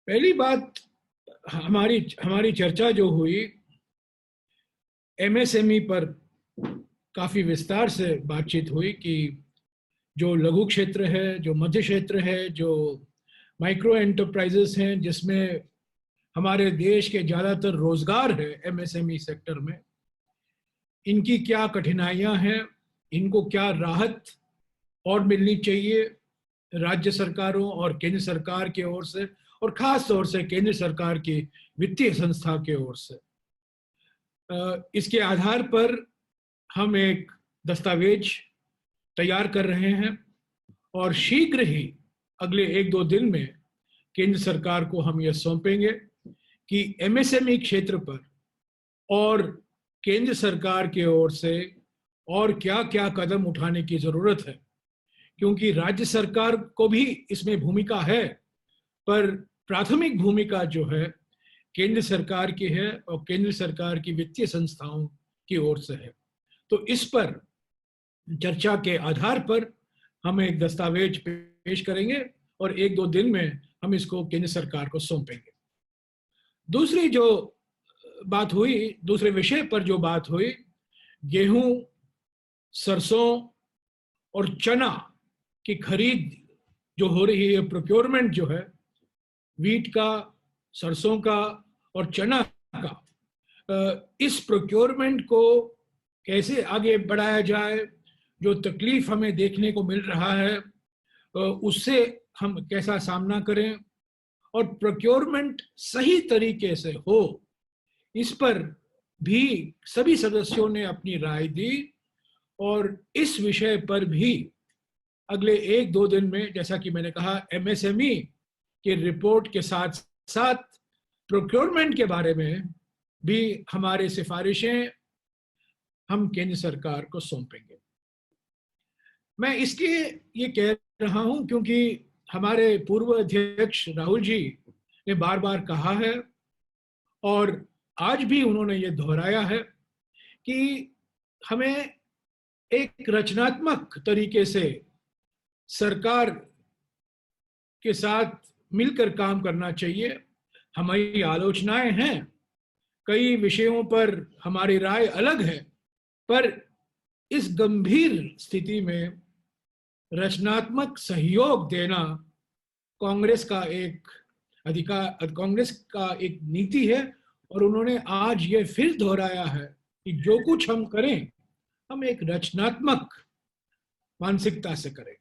पहली बात, हमारी हमारी चर्चा जो हुई एमएसएमई पर काफी विस्तार से बातचीत हुई कि जो लघु क्षेत्र है, जो मध्य क्षेत्र है, जो माइक्रो एंटरप्राइजेस हैं, जिसमें हमारे देश के ज्यादातर रोजगार है एमएसएमई सेक्टर में, इनकी क्या कठिनाइयां हैं, इनको क्या राहत और मिलनी चाहिए राज्य सरकारों और केंद्र सरकार की ओर से, और खास तौर से केंद्र सरकार की वित्तीय संस्था की ओर से। इसके आधार पर हम एक दस्तावेज तैयार कर रहे हैं और शीघ्र ही अगले 1-2 दिन में केंद्र सरकार को हम यह सौंपेंगे कि एमएसएमई क्षेत्र पर और केंद्र सरकार की ओर से और क्या क्या कदम उठाने की जरूरत है, क्योंकि राज्य सरकार को भी इसमें भूमिका है, पर प्राथमिक भूमिका जो है केंद्र सरकार की है और केंद्र सरकार की वित्तीय संस्थाओं की ओर से है। तो इस पर चर्चा के आधार पर हम एक दस्तावेज पेश करेंगे और 1-2 दिन में हम इसको केंद्र सरकार को सौंपेंगे। दूसरी जो बात हुई, दूसरे विषय पर जो बात हुई, गेहूं, सरसों और चना की खरीद जो हो रही है, प्रोक्योरमेंट जो है वीट का, सरसों का और चना का, इस प्रोक्योरमेंट को कैसे आगे बढ़ाया जाए, जो तकलीफ हमें देखने को मिल रहा है उससे हम कैसा सामना करें और प्रोक्योरमेंट सही तरीके से हो, इस पर भी सभी सदस्यों ने अपनी राय दी। और इस विषय पर भी अगले 1-2 दिन में, जैसा कि मैंने कहा, एमएसएमई के रिपोर्ट के साथ साथ प्रोक्योरमेंट के बारे में भी हमारे सिफारिशें हम केंद्र सरकार को सौंपेंगे। मैं इसलिए ये कह रहा हूं क्योंकि हमारे पूर्व अध्यक्ष राहुल जी ने बार बार कहा है और आज भी उन्होंने ये दोहराया है कि हमें एक रचनात्मक तरीके से सरकार के साथ मिलकर काम करना चाहिए। हमारी आलोचनाएं हैं, कई विषयों पर हमारी राय अलग है, पर इस गंभीर स्थिति में रचनात्मक सहयोग देना कांग्रेस का एक अधिकार, कांग्रेस का एक नीति है। और उन्होंने आज ये फिर दोहराया है कि जो कुछ हम करें, हम एक रचनात्मक मानसिकता से करें।